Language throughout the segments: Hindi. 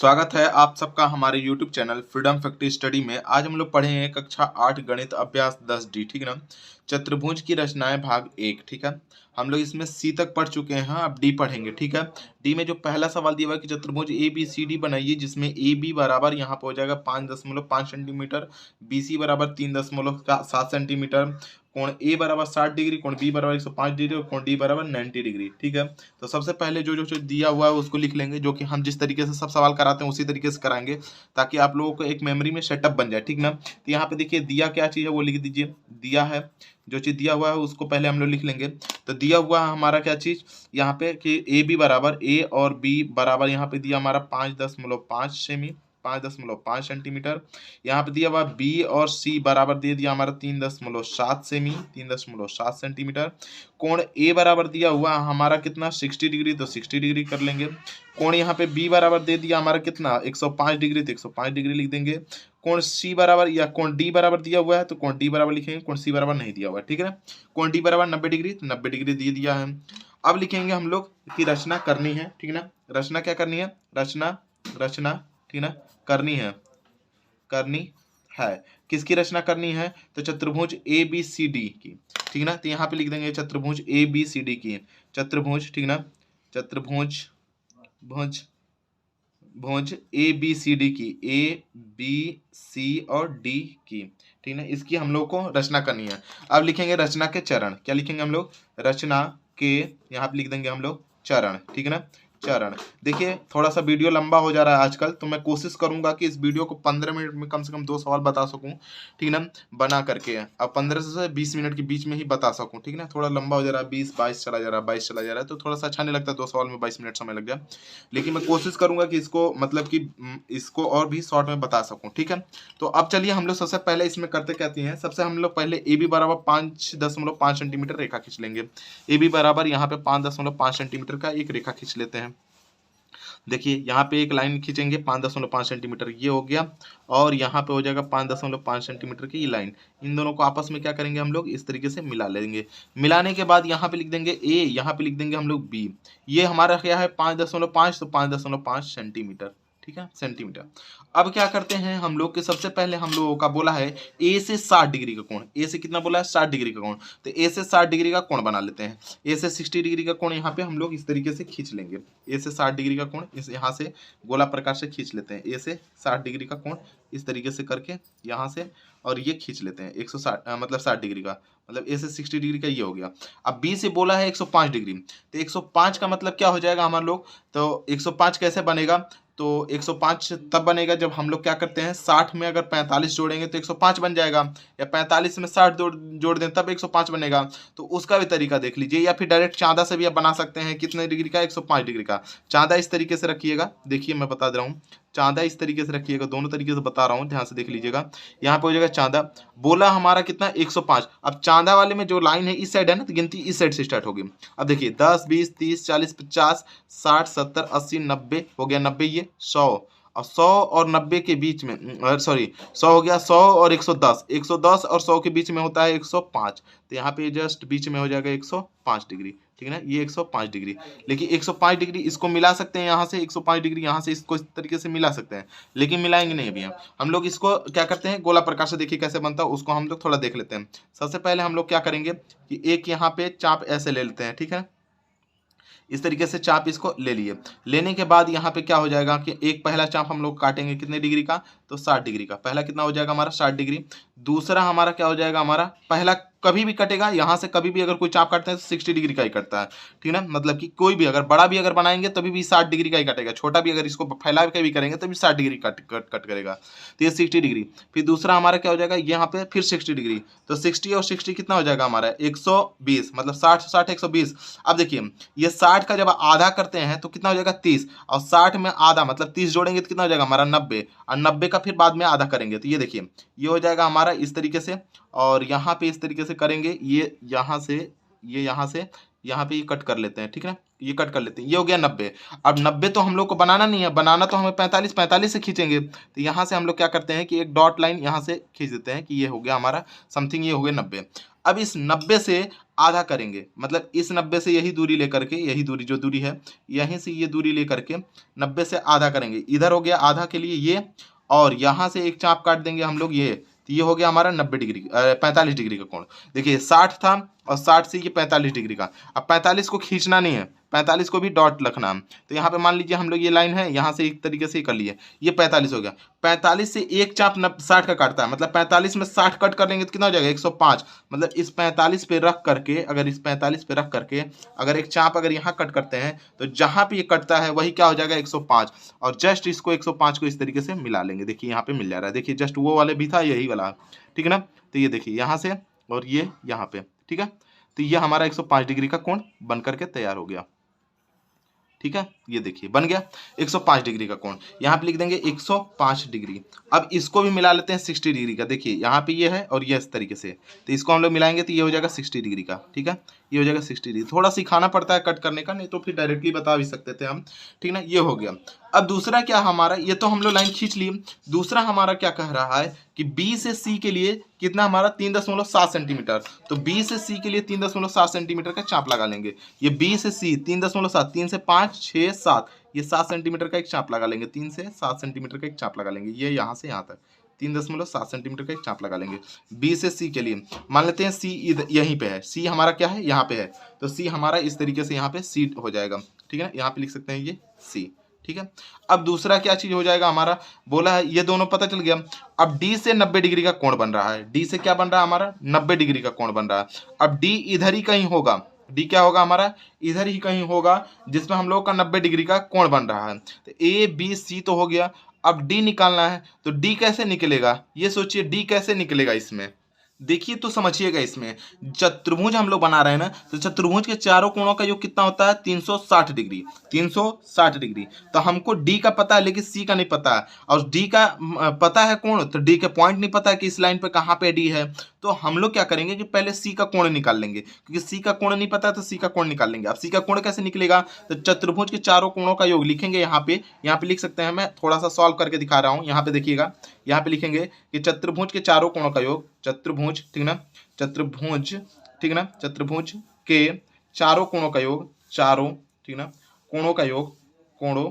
स्वागत है आप सबका हमारे YouTube channel freedom factory study में। आज हम लोग पढ़े हैं कक्षा 8 गणित अभ्यास 10D, ठीक है ना। चतुर्भुज की रचनाएं भाग 1, ठीक है। हम लोग इसमें C तक पढ़ चुके हैं, अब D पढ़ेंगे, ठीक है। D में जो पहला सवाल दिया हुआ है कि चतुर्भुज ABCD बनाइए, जिसमें AB बराबर यहाँ पे हो जाएगा 5.5 सेंटीमीटर, BC बराबर 3.7 सेंटीमीटर, कोण A बराबर 60 डिग्री, कोण B बराबर 105 डिग्री और कोण D बराबर 90 डिग्री, ठीक है। तो सबसे पहले जो जो दिया हुआ है उसको लिख लेंगे, जो कि हम जिस तरीके से सब सवाल कराते हैं उसी तरीके से कराएंगे, ताकि आप लोगों को एक मेमोरी में सेटअप बन जाए, ठीक ना। तो यहाँ पे देखिए दिया क्या चीज़ है वो लिख दीजिए। दिया है, जो चीज़ दिया हुआ है उसको पहले हम लोग लिख लेंगे। तो दिया हुआ है हमारा क्या चीज़ यहाँ पे कि A बराबर A और B बराबर यहाँ पे दिया हमारा 5.5 सेमी, 5.5 सेंटीमीटर। यहाँ पे दिया हुआ B और C बराबर दे दिया हमारा 3.7 सेमी, 3.7 सेंटीमीटर। कोण A बराबर दिया हुआ हमारा कितना 60 डिग्री, तो 60 डिग्री कर लेंगे। कोण यहाँ पे B बराबर दे दिया हमारा कितना 105 डिग्री, तो 105 डिग्री लिख देंगे। कोण C बराबर या कोण D बराबर दिया हुआ है तो कोण D बराबर लिखेंगे, कोण C बराबर नहीं दिया हुआ है, ठीक है ना। कोण D बराबर 90 डिग्री, तो 90 डिग्री दे दिया है। अब लिखेंगे हम लोग की रचना करनी है, ठीक है ना। रचना क्या करनी है, रचना ठीक है ना, करनी है। किसकी रचना करनी है, तो चतुर्भुज ABCD की, ठीक है ना। तो यहाँ पे लिख देंगे चतुर्भुज ABCD की, चतुर्भुज, ठीक ना, चतुर्भुज भुज ABCD की, ABC और D की, ठीक है ना। इसकी हम लोग को रचना करनी है। अब लिखेंगे रचना के चरण, क्या लिखेंगे हम लोग, रचना के यहाँ पे लिख देंगे हम लोग चरण, ठीक है ना, चरण। देखिए थोड़ा सा वीडियो लंबा हो जा रहा है आजकल, तो मैं कोशिश करूंगा कि इस वीडियो को 15 मिनट में कम से कम 2 सवाल बता सकूं, ठीक है ना, बना करके। अब 15 से 20 मिनट के बीच में ही बता सकूं, ठीक है ना। थोड़ा लंबा हो जा रहा है, 20-22 चला जा रहा है, 22 चला जा रहा है, तो थोड़ा सा अच्छा नहीं लगता 2 सवाल में 22 मिनट समय लग गया। लेकिन मैं कोशिश करूंगा कि इसको मतलब कि इसको और भी शॉर्ट में बता सकूं, ठीक है। तो अब चलिए हम लोग सबसे पहले इसमें करते कहते हैं, सबसे हम लोग पहले AB बराबर 5.5 सेंटीमीटर रेखा खींच लेंगे। AB बराबर यहाँ पे 5.5 सेंटीमीटर का एक रेखा खींच लेते हैं। देखिए यहाँ पे एक लाइन खींचेंगे 5.5 सेंटीमीटर, ये हो गया, और यहाँ पे हो जाएगा 5.5 सेंटीमीटर की ये लाइन। इन दोनों को आपस में क्या करेंगे हम लोग, इस तरीके से मिला लेंगे। मिलाने के बाद यहाँ पे लिख देंगे A, यहाँ पे लिख देंगे हम लोग B। ये हमारा क्या है 5.5, तो 5.5 सेंटीमीटर, ठीक है, सेंटीमीटर। अब क्या करते हैं हम लोग के, सबसे पहले हम लोगों का बोला है A से 60 डिग्री का कोण, A से कितना बोला है 60 डिग्री का कोण, तो A से 60 डिग्री का कोण बना लेते हैं। A से 60 डिग्री का कोण यहाँ पे हम लोग इस तरीके से खींच लेंगे। A से 60 डिग्री का कोण इस यहाँ से गोला प्रकार से खींच लेते हैं। A से 60 डिग्री का कोण इस तरीके से करके यहाँ से, और ये खींच लेते हैं 160 मतलब 60 डिग्री का, मतलब A से 60 डिग्री का ये हो गया। अब B से बोला है 105 डिग्री, तो 105 का मतलब क्या हो जाएगा हमारे लोग, तो 105 कैसे बनेगा, तो 105 तब बनेगा जब हम लोग क्या करते हैं 60 में अगर 45 जोड़ेंगे तो 105 बन जाएगा, या 45 में 60 जोड़ दें तब 105 बनेगा। तो उसका भी तरीका देख लीजिए, या फिर डायरेक्ट चांदा से भी आप बना सकते हैं। कितने डिग्री का, 105 डिग्री का। चांदा इस तरीके से रखिएगा, देखिए मैं बता दे रहा हूँ, चांदा इस तरीके से रखिएगा, दोनों तरीके से बता रहा हूँ, ध्यान से देख लीजिएगा। यहाँ पे हो जाएगा चांदा, बोला हमारा कितना 105। अब चांदा वाले में जो लाइन है इस साइड है ना, तो गिनती इस साइड से स्टार्ट होगी। अब देखिए 10, 20, 30, 40, 50, 60, 70, 80, 90 हो गया, 90 ये 100, और 100 और 90 के बीच में, सॉरी 100 हो गया, 100 और 110, 110 और 100 के बीच में होता है 105, तो यहाँ पे जस्ट बीच में हो जाएगा 105 डिग्री, ठीक है ना, ये 105 डिग्री। लेकिन 105 डिग्री इसको मिला सकते हैं यहाँ से, 105 डिग्री यहाँ से इसको इस तरीके से मिला सकते हैं, लेकिन मिलाएंगे नहीं अभी हम लोग इसको क्या करते हैं गोला प्रकार से, देखिए कैसे बनता है उसको हम लोग थोड़ा देख लेते हैं। सबसे पहले हम लोग क्या करेंगे कि एक यहाँ पे चाप ऐसे ले लेते हैं, ठीक है, इस तरीके से चाप इसको ले लिए। लेने के बाद यहाँ पे क्या हो जाएगा कि एक पहला चाप हम लोग काटेंगे कितने डिग्री का, तो 60 डिग्री का। पहला कितना हो जाएगा हमारा 60 डिग्री। दूसरा हमारा क्या हो जाएगा, हमारा पहला कभी भी कटेगा यहाँ से, कभी भी अगर कोई चाप काटते हैं तो 60 डिग्री का ही कटता है, ठीक है ना। मतलब कि कोई भी अगर बड़ा भी अगर बनाएंगे तभी भी 60 डिग्री का ही कटेगा, छोटा भी अगर इसको फैला के भी करेंगे तभी 60 डिग्री कट करेगा, तो ये 60 डिग्री। फिर दूसरा हमारा क्या हो जाएगा यहाँ पे फिर 60 डिग्री, तो 60 और 60 कितना हो जाएगा हमारा 120, मतलब 60 60 120। अब देखिए ये 60 का जब आधा करते हैं तो कितना हो जाएगा 30, और 60 में आधा मतलब 30 जोड़ेंगे तो कितना हो जाएगा हमारा 90, और 90 का फिर बाद में आधा करेंगे, तो ये देखिए ये हो जाएगा हमारा इस तरीके से, और यहाँ पे इस तरीके से करेंगे, ये यहाँ से यहाँ पे ये कट कर लेते हैं, ठीक है ना, ये कट कर लेते हैं, ये हो गया 90। अब 90 तो हम लोग को बनाना नहीं है, बनाना तो हमें 45 से खींचेंगे, तो यहाँ से हम लोग क्या करते हैं कि एक डॉट लाइन यहाँ से खींच देते हैं कि ये हो गया हमारा समथिंग, ये हो गया 90। अब इस 90 से आधा करेंगे, मतलब इस 90 से यही दूरी लेकर के, यही दूरी जो दूरी है यहीं से ये दूरी लेकर के 90 से आधा करेंगे। इधर हो गया आधा के लिए ये, और यहाँ से एक चाप काट देंगे हम लोग ये, तो ये हो गया हमारा 90 डिग्री 45 डिग्री का कोण। देखिए 60 था और 60 से ये 45 डिग्री का। अब 45 को खींचना नहीं है, 45 को भी डॉट रखना है। तो यहाँ पे मान लीजिए हम लोग ये लाइन है, यहाँ से एक तरीके से कर लिए, ये 45 हो गया। 45 से एक चाप 60 का काटता है, मतलब 45 में 60 कट कर लेंगे तो कितना हो जाएगा 105। मतलब इस 45 पे रख करके, अगर इस 45 पे रख करके अगर एक चाप अगर यहाँ कट करते हैं तो जहाँ पे ये कटता है वही क्या हो जाएगा 105, और जस्ट इसको 105 को इस तरीके से मिला लेंगे। देखिए यहाँ पे मिल जा रहा है, देखिए जस्ट वो वाले भी था यही वाला, ठीक है ना। तो ये देखिए यहाँ से और ये यहाँ पे, ठीक है। तो ये हमारा 105 डिग्री का कोण बन करके तैयार हो गया, ठीक है। ये देखिए बन गया 105 डिग्री का कोण। यहाँ पे लिख देंगे 105 डिग्री। अब इसको भी मिला लेते हैं 60 डिग्री का। देखिए यहाँ पे ये है और ये इस तरीके से, तो इसको हम लोग मिलाएंगे तो ये हो जाएगा 60 डिग्री का, ठीक है। ये हो जाएगा 60 डिग्री। थोड़ा सिखाना पड़ता है कट करने का, नहीं तो फिर डायरेक्टली बता भी सकते थे हम, ठीक ना। ये हो गया। अब दूसरा क्या हमारा, ये तो हम लोग लाइन खींच लिए। दूसरा हमारा क्या कह रहा है कि बी से सी के लिए कितना हमारा 3.7 सेंटीमीटर। तो बी से सी के लिए 3.7 सेंटीमीटर का चाप लगा लेंगे। ये बी से सी 3.7, 3 से 5 6 7, ये 7 सेंटीमीटर का एक चाप लगा लेंगे। 3 से 7 सेंटीमीटर का एक चाप लगा लेंगे। ये यहाँ से यहाँ तक 3.7 सेंटीमीटर का एक चाप लगा लेंगे बी से सी के लिए। मान लेते हैं सी यहीं पे है, सी हमारा क्या है यहाँ पे है, तो सी हमारा इस तरीके से यहाँ पे सी हो जाएगा, ठीक है ना। यहाँ पे लिख सकते हैं ये सी, ठीक है। अब दूसरा क्या चीज हो जाएगा हमारा, बोला है ये दोनों पता चल गया। अब डी से 90 डिग्री का कोण बन रहा है। डी से क्या बन रहा है हमारा 90 डिग्री का कोण बन रहा है। अब डी इधर ही कहीं होगा, डी क्या होगा हमारा इधर ही कहीं होगा, जिसमें हम लोग का 90 डिग्री का कोण बन रहा है। तो ए बी सी तो हो गया। अब डी निकालना है, तो डी कैसे निकलेगा ये सोचिए, डी कैसे निकलेगा इसमें। देखिए तो समझिएगा, इसमें चतुर्भुज हम लोग बना रहे हैं ना, तो चतुर्भुज के चारों कोणों का योग कितना होता है 360 डिग्री। 360 डिग्री। तो हमको डी का पता है लेकिन सी का नहीं पता है, और डी का पता है कोण, तो डी के पॉइंट नहीं पता है कि इस लाइन पे कहाँ पे डी है। तो हम लोग क्या करेंगे कि पहले सी का कोण निकाल लेंगे, क्योंकि सी का कोण नहीं पता है तो सी का कोण निकाल लेंगे। अब सी का कोण कैसे निकलेगा, तो चतुर्भुज के चारों कोणों का योग लिखेंगे। यहाँ पे लिख सकते हैं, मैं थोड़ा सा सॉल्व करके दिखा रहा हूँ। यहाँ पे देखिएगा, यहाँ पे लिखेंगे कि चतुर्भुज के चारों कोणों का योग, चतुर्भुज, ठीक ना, चतुर्भुज, ठीक ना, चतुर्भुज के चारों कोणों का योग, चारों, ठीक ना, कोणों का योग, कोणों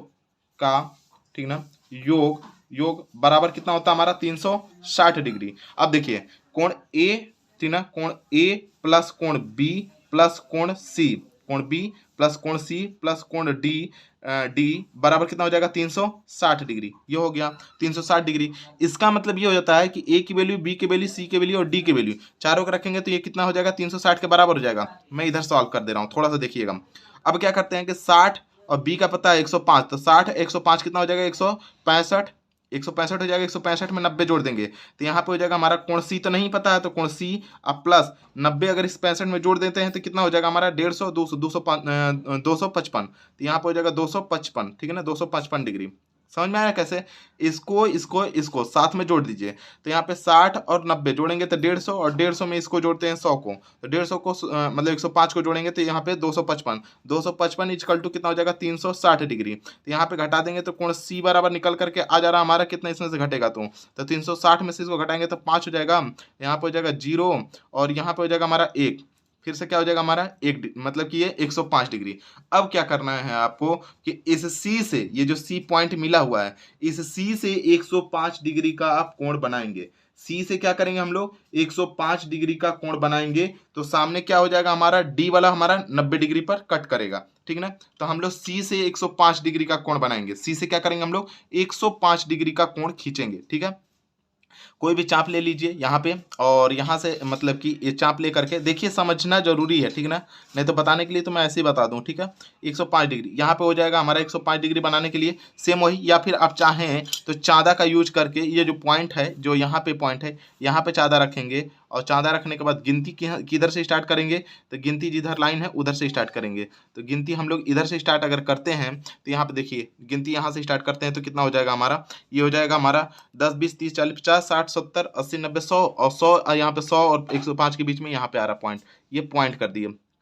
का, ठीक ना, योग, योग बराबर कितना होता है हमारा 360 डिग्री। अब देखिए कोण ए, ठीक ना, कोण ए प्लस कोण बी प्लस कोण सी, कोण बी प्लस कोण सी प्लस कोण डी, डी बराबर कितना हो जाएगा 360 डिग्री। ये हो गया 360 डिग्री। इसका मतलब ये हो जाता है कि ए की वैल्यू, बी की वैल्यू, सी की वैल्यू और डी की वैल्यू चारों को रखेंगे तो ये कितना हो जाएगा 360 के बराबर हो जाएगा। मैं इधर सॉल्व कर दे रहा हूँ, थोड़ा सा देखिएगा। अब क्या करते हैं कि 60 और बी का पता है 105, तो 60 105 कितना हो जाएगा 165, 165 हो जाएगा। 165 में 90 जोड़ देंगे तो यहाँ पे हो जाएगा हमारा कोण सी तो नहीं पता है, तो कोण सी अब प्लस 90 अगर इस 65 में जोड़ देते हैं तो कितना हो जाएगा हमारा 150, 255। तो यहाँ पे हो जाएगा 255, ठीक है ना, 255 डिग्री। समझ में आया कैसे। इसको साथ में जोड़ दीजिए, तो यहाँ पे 60 और 90 जोड़ेंगे तो 150, और 150 में इसको जोड़ते हैं 100 को, तो 150 को मतलब 105 को जोड़ेंगे तो यहाँ पे 255, 255 इक्वल टू कितना हो जाएगा 360 डिग्री। तो यहाँ पे घटा देंगे तो कोण सी बराबर निकल करके आ जा रहा हमारा कितना, इसमें से घटेगा तो 360 में से इसको घटाएंगे तो 5 हो जाएगा। यहाँ पे हो जाएगा 0 और यहाँ पे हो जाएगा हमारा 1, फिर से क्या हो जाएगा हमारा 1, मतलब कि ये 105 डिग्री। अब क्या करना है आपको कि इस सी से, ये जो सी पॉइंट मिला हुआ है, इस सी से 105 डिग्री का आप कोण बनाएंगे। सी से क्या करेंगे हम लोग 105 डिग्री का कोण बनाएंगे, तो सामने क्या हो जाएगा हमारा डी वाला हमारा 90 डिग्री पर कट करेगा, ठीक ना। तो हम लोग सी से 105 डिग्री का कोण बनाएंगे। सी से क्या करेंगे हम लोग 105 डिग्री का कोण खींचेंगे, ठीक है। कोई भी चाप ले लीजिए यहाँ पे, और यहाँ से मतलब कि ये चाप ले करके देखिए, समझना जरूरी है, ठीक ना, नहीं तो बताने के लिए तो मैं ऐसे ही बता दूँ, ठीक है। 105 डिग्री यहाँ पे हो जाएगा हमारा 105 डिग्री बनाने के लिए सेम वही, या फिर आप चाहें तो चाँदा का यूज करके ये जो पॉइंट है, जो यहाँ पे पॉइंट है, यहाँ पे चाँदा रखेंगे, और चाँदा रखने के बाद गिनती किधर से स्टार्ट करेंगे, तो गिनती जिधर लाइन है उधर से स्टार्ट करेंगे। तो गिनती हम लोग इधर से स्टार्ट अगर करते हैं तो यहाँ पे देखिए गिनती यहाँ से स्टार्ट करते हैं तो कितना हो जाएगा हमारा, ये हो जाएगा हमारा 10 20 30 40 50 60 70 80 90 100, और 100 यहाँ पे 100 और 105 के बीच में यहाँ पे आ रहा पॉइंट, ये पॉइंट कर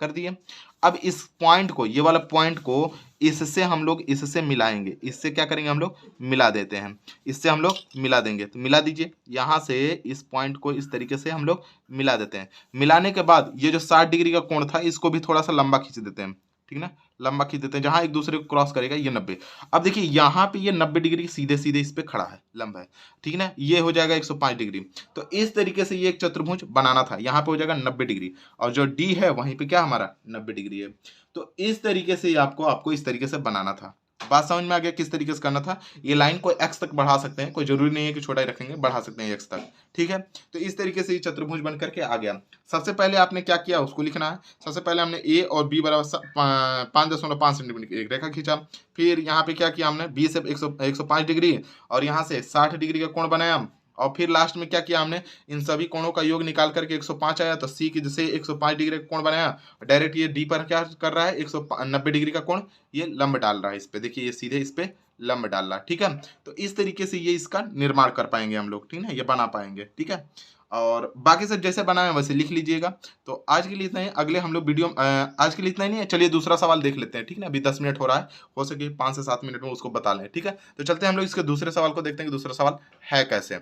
दिए। अब इस पॉइंट को, ये वाला पॉइंट को इससे हम लोग इससे मिलाएंगे, इससे क्या करेंगे हम लोग मिला देते हैं, इससे हम लोग मिला देंगे। तो मिला दीजिए, यहाँ से इस पॉइंट को इस तरीके से हम लोग मिला देते हैं। मिलाने के बाद ये जो 60 डिग्री का कोण था इसको भी थोड़ा सा लंबा खींच देते हैं, ठीक ना, लंबा खींच देते हैं, जहां एक दूसरे को क्रॉस करेगा ये 90। अब देखिए यहाँ पे ये 90 डिग्री सीधे सीधे इस पे खड़ा है, लंबा है, ठीक ना, ये हो जाएगा 105 डिग्री। तो इस तरीके से ये एक चतुर्भुज बनाना था, यहाँ पे हो जाएगा 90 डिग्री, और जो डी है वहीं पे क्या हमारा 90 डिग्री है। तो इस तरीके से आपको इस तरीके से बनाना था। बात समझ में आ गया किस तरीके से करना था। ये लाइन को एक्स तक बढ़ा सकते हैं, कोई जरूरी नहीं है कि छोटा ही रखेंगे, बढ़ा सकते हैं एक्स तक, ठीक है। तो इस तरीके से ये चतुर्भुज बन करके आ गया। सबसे पहले आपने क्या किया उसको लिखना है। सबसे पहले हमने ए और बी बराबर 5.5 सेंटीमीटर की एक रेखा खींचा। फिर यहाँ पे क्या किया हमने, बी से 105 डिग्री और यहाँ से 60 डिग्री का कोण बनाया, और फिर लास्ट में क्या किया हमने, इन सभी कोणों का योग निकाल करके 105 आया, तो सी की जैसे 105 डिग्री का कोण बनाया, डायरेक्ट ये डी पर क्या कर रहा है, 190 डिग्री का कोण ये लंब डाल रहा है इस पे, देखिए ये सीधे इस पे लंब डाल रहा है, ठीक है। तो इस तरीके से ये इसका निर्माण कर पाएंगे हम लोग, ठीक है, ये बना पाएंगे, ठीक है। और बाकी सब जैसे बनाए वैसे लिख लीजिएगा। तो आज के लिए इतना ही, अगले हम लोग वीडियो आज के लिए इतना ही नहीं है, चलिए दूसरा सवाल देख लेते हैं, ठीक है ना। अभी 10 मिनट हो रहा है, हो सके 5 से 7 मिनट में उसको बता लें, ठीक है। तो चलते हैं हम लोग इसके दूसरे सवाल को देखते हैं कि दूसरा सवाल है कैसे।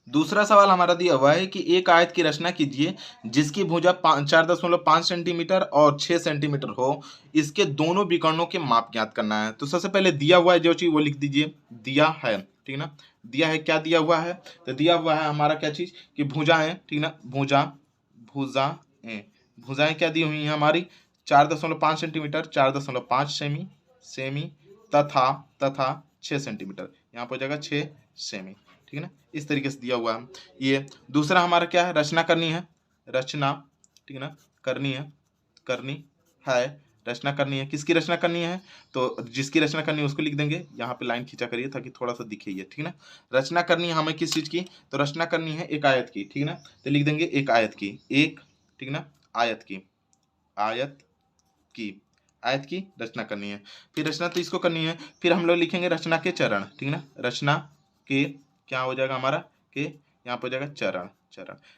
दूसरा सवाल हमारा दिया हुआ है कि एक आयत की रचना कीजिए जिसकी भुजा 4.5 सेंटीमीटर और 6 सेंटीमीटर हो, इसके दोनों विकर्णों के माप ज्ञात करना है। तो सबसे पहले दिया हुआ है जो चीज वो लिख दीजिए, दिया है, ठीक ना, दिया है, क्या दिया हुआ है, तो दिया हुआ है हमारा क्या चीज कि भुजाएं, ठीक ना, भुजाएं क्या दी हुई है हमारी, 4.5 सेंटीमीटर, 4.5 सेमी तथा 6 सेंटीमीटर, यहाँ पर हो जाएगा 6 सेमी, ठीक है ना। इस तरीके से दिया हुआ है ये। दूसरा हमारा क्या है, रचना करनी है, रचना, ठीक है ना, करनी है रचना करनी है। किसकी रचना करनी है, तो जिसकी रचना करनी है उसको लिख देंगे, यहाँ पे लाइन खींचा करिए ताकि थोड़ा सा दिखे ये, ठीक है ना। रचना करनी है हमें किस चीज की, तो रचना करनी है एक आयत की, ठीक है ना। तो लिख देंगे एक आयत की, एक, ठीक है ना, आयत की रचना करनी है। फिर रचना तो इसको करनी है, फिर हम लोग लिखेंगे रचना के चरण, ठीक है ना, रचना के क्या हो जाएगा हमारा, के यहाँ पे हो जाएगा चरण।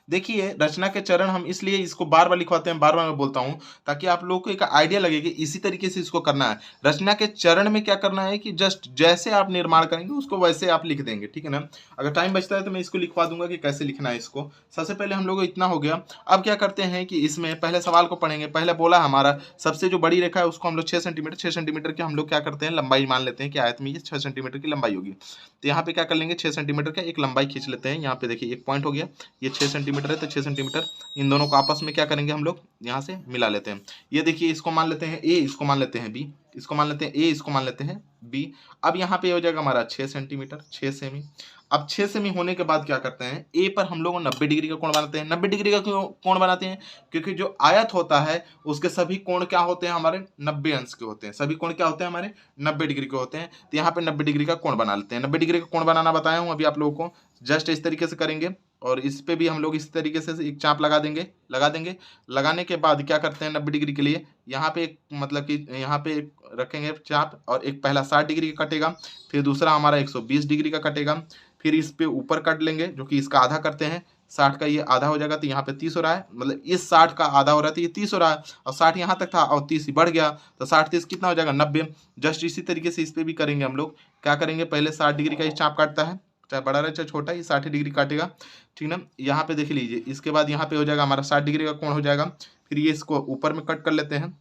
देखिए रचना के चरण हम इसलिए इसको बार बार लिखवाते हैं, बार बार मैं बोलता हूँ ताकि आप लोगों को एक आइडिया लगे कि इसी तरीके से इसको करना है। रचना के चरण में क्या करना है कि जस्ट जैसे आप निर्माण करेंगे उसको वैसे आप लिख देंगे, ठीक है ना। अगर टाइम बचता है तो मैं इसको लिखवा दूंगा कि कैसे लिखना है इसको। सबसे पहले हम लोग को इतना हो गया। अब क्या करते हैं कि इसमें पहले सवाल को पढ़ेंगे। पहले बोला हमारा सबसे जो बड़ी रेखा है उसको हम लोग 6 सेंटीमीटर की हम लोग क्या करते हैं लंबाई मान लेते हैं कि आयत में ये 6 सेंटीमीटर की लंबाई होगी। तो यहाँ पे क्या कर लेंगे, 6 सेंटीमीटर का एक लंबाई खींच लेते हैं। यहाँ पे देखिए एक पॉइंट हो गया, ये 6 सेंटीमीटर है, तो 6 सेंटीमीटर इन दोनों को आपस में क्या करेंगे हम लोग यहाँ से मिला लेते हैं। ये देखिए इसको मान लेते हैं ए, इसको मान लेते हैं बी, इसको मान लेते हैं ए, इसको मान लेते हैं बी। अब यहाँ पे हो जाएगा हमारा 6 सेंटीमीटर, 6 सेमी। अब 6 सेमी होने के बाद क्या करते हैं, ए पर हम लोग 90 डिग्री का कोण बनाते हैं। 90 डिग्री का क्यों कोण बनाते हैं, क्योंकि जो आयत होता है उसके सभी कोण क्या होते हैं हमारे 90 अंश के होते हैं। सभी कोण क्या होते हैं हमारे 90 डिग्री के होते हैं। तो यहाँ पे 90 डिग्री का कोण बना लेते हैं। 90 डिग्री का कोण बनाना बताया हूँ अभी आप लोगों को, जस्ट इस तरीके से करेंगे और इस पे भी हम लोग इस तरीके से एक चाप लगा देंगे। लगाने के बाद क्या करते हैं 90 डिग्री के लिए यहाँ पे एक मतलब कि यहाँ पे एक रखेंगे चाप, और एक पहला 60 डिग्री का कटेगा, फिर दूसरा हमारा 120 डिग्री का कटेगा, फिर इस पे ऊपर काट लेंगे जो कि इसका आधा करते हैं। 60 का ये आधा हो जाएगा तो यहाँ पे 30 हो रहा है, मतलब इस 60 का आधा हो रहा है तो ये 30 हो रहा है, और 60 यहाँ तक था और 30 बढ़ गया तो 60 30 कितना हो जाएगा 90। जस्ट इसी तरीके से इस पे भी करेंगे हम लोग। क्या करेंगे, पहले 60 डिग्री का ये चाप काटता है, चाहे बड़ा रहे चाहे छोटा, ये 60 डिग्री काटेगा, ठीक ना। यहाँ पे देख लीजिए, इसके बाद यहाँ पे हो जाएगा हमारा 60 डिग्री का कोण हो जाएगा। फिर ये इसको ऊपर में कट कर लेते हैं,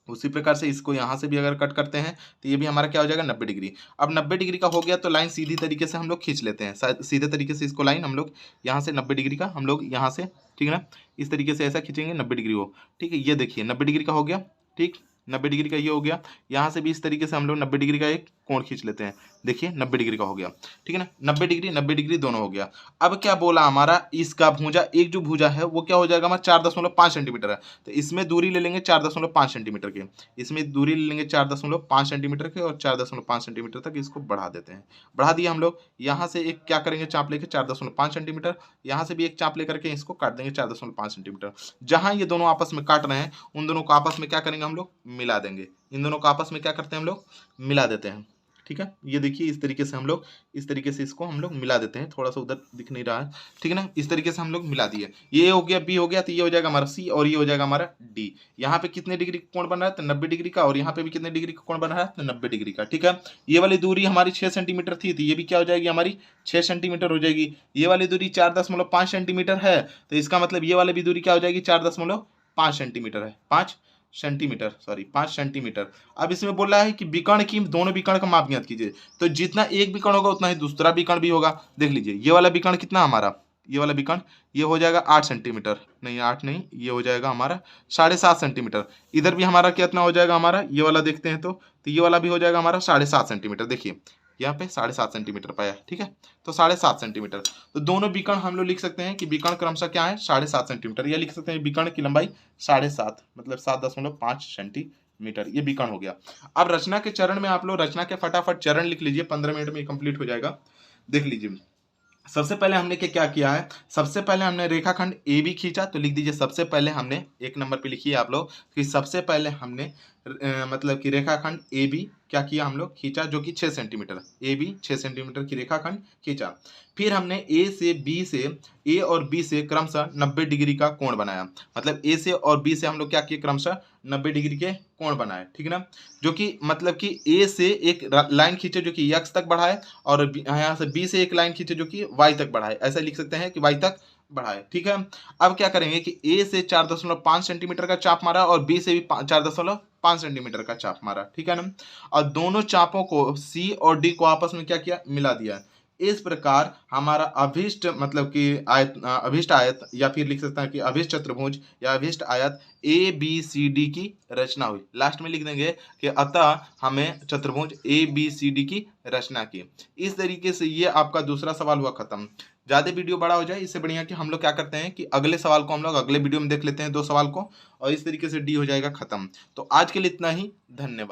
उसी प्रकार से इसको यहाँ से भी अगर कट करते हैं तो ये भी हमारा क्या हो जाएगा 90 डिग्री। अब 90 डिग्री का हो गया तो लाइन सीधी तरीके से हम लोग खींच लेते हैं, सीधे तरीके से इसको लाइन हम लोग यहाँ से 90 डिग्री का हम लोग यहाँ से, ठीक है ना, इस तरीके से ऐसा खींचेंगे 90 डिग्री हो, ठीक है। ये देखिए 90 डिग्री का हो गया, ठीक, 90 डिग्री का ये हो गया। यहाँ से भी इस तरीके से हम लोग 90 डिग्री का एक कोण खींच लेते हैं, देखिए 90 डिग्री का हो गया, ठीक है ना। 90 डिग्री दोनों हो गया। अब क्या बोला हमारा, इसका भुजा, एक जो भुजा है वो क्या हो जाएगा हमारा 4.5 सेंटीमीटर है, तो इसमें दूरी ले लेंगे 4.5 सेंटीमीटर के, इसमें दूरी ले लेंगे 4.5 सेंटीमीटर के, और 4.5 सेंटीमीटर तक इसको बढ़ा देते हैं। बढ़ा दिया हम लोग। यहाँ से एक क्या करेंगे चाप लेके 4.5 सेंटीमीटर, यहाँ से भी एक चाप लेकर के इसको काट देंगे 4.5 सेंटीमीटर। जहाँ ये दोनों आपस में काट रहे हैं उन दोनों को आपस में क्या करेंगे हम लोग मिला देंगे। इन दोनों को आपस में क्या करते हैं हम लोग मिला देते हैं, ठीक ठीक है। ये देखिए इस तरीके से हम लोग इस तरीके से इसको हम लोग मिला देते हैं, थोड़ा सा उधर दिख नहीं रहा है, ठीक है ना। इस तरीके से हम लोग मिला दिए, ये हो गया बी हो गया, तो ये हो जाएगा हमारा सी और ये हो जाएगा हमारा डी। यहाँ पे कितने डिग्री का कोण बन रहा है, तो 90 डिग्री का, और यहाँ पे भी कितने डिग्री का कोण बन रहा है, तो 90 डिग्री का, ठीक है। ये वाली दूरी हमारी 6 सेंटीमीटर थी, तो ये भी क्या हो जाएगी हमारी 6 सेंटीमीटर हो जाएगी। ये वाली दूरी 4.5 सेंटीमीटर है, तो इसका मतलब ये वाली भी दूरी क्या हो जाएगी 4.5 सेंटीमीटर है, 5 सेंटीमीटर। अब इसमें बोल रहा है कि विकर्ण की दोनों विकर्ण का माप ज्ञात कीजिए, तो जितना एक विकर्ण होगा उतना ही दूसरा विकर्ण भी होगा। देख लीजिए ये वाला विकर्ण कितना हमारा, ये वाला विकर्ण ये हो जाएगा 8 सेंटीमीटर, नहीं 8 नहीं, ये हो जाएगा हमारा 7.5 सेंटीमीटर। इधर भी हमारा कितना हो जाएगा हमारा, ये वाला देखते हैं तो ये वाला भी हो जाएगा हमारा 7.5 सेंटीमीटर। देखिए यहाँ पे 7.5 सेंटीमीटर पाया, ठीक है, तो 7.5 सेंटीमीटर। तो दोनों विकर्ण हम लोग लिख सकते हैं कि विकर्ण क्रमशः क्या है 7.5 सेंटीमीटर, या लिख सकते हैं विकर्ण की लंबाई 7.5 मतलब 7.5 सेंटीमीटर, ये विकर्ण हो गया। अब रचना के चरण में आप लोग रचना के फटाफट चरण लिख लीजिए, 15 मिनट में कंप्लीट हो जाएगा। देख लीजिए सबसे पहले हमने क्या किया है, सबसे पहले हमने रेखाखंड ए बी खींचा, तो लिख दीजिए सबसे पहले हमने 1 नंबर पे लिखिए आप लोग कि सबसे पहले हमने मतलब कि रेखाखंड ए बी क्या किया हम लोग खींचा, जो कि 6 सेंटीमीटर, ए बी 6 सेंटीमीटर की रेखाखंड खींचा। फिर हमने ए और बी से क्रमशः 90 डिग्री का कोण बनाया, मतलब ए से और बी से हम लोग क्या किए क्रमशः 90 डिग्री के कोण बनाए, ठीक है ना। जो कि मतलब कि ए से एक लाइन खींचे जो कि एक्स तक बढ़ाए, और यहाँ से बी से एक लाइन खींचे जो कि वाई तक बढ़ाए, ऐसा लिख सकते हैं कि वाई तक बढ़ाए, ठीक है। अब क्या करेंगे कि ए से 4.5 सेंटीमीटर का चाप मारा और बी से भी 4.5 सेंटीमीटर का चाप मारा, ठीक है ना। और दोनों चापों को सी और डी को आपस में क्या किया, मिला दिया। इस प्रकार हमारा अभिष्ट मतलब कि अभिष्ट आयत, या फिर लिख सकते हैं कि अभिष्ट चतुर्भुज या अभिष्ट आयत ए बी सी डी की रचना हुई। लास्ट में लिख देंगे कि अतः हमें चतुर्भुज ए बी सी डी की रचना की। इस तरीके से ये आपका दूसरा सवाल हुआ खत्म। ज़्यादा वीडियो बड़ा हो जाए इससे बढ़िया कि हम लोग क्या करते हैं कि अगले सवाल को हम लोग अगले वीडियो में देख लेते हैं 2 सवाल को, और इस तरीके से डी हो जाएगा खत्म। तो आज के लिए इतना ही, धन्यवाद।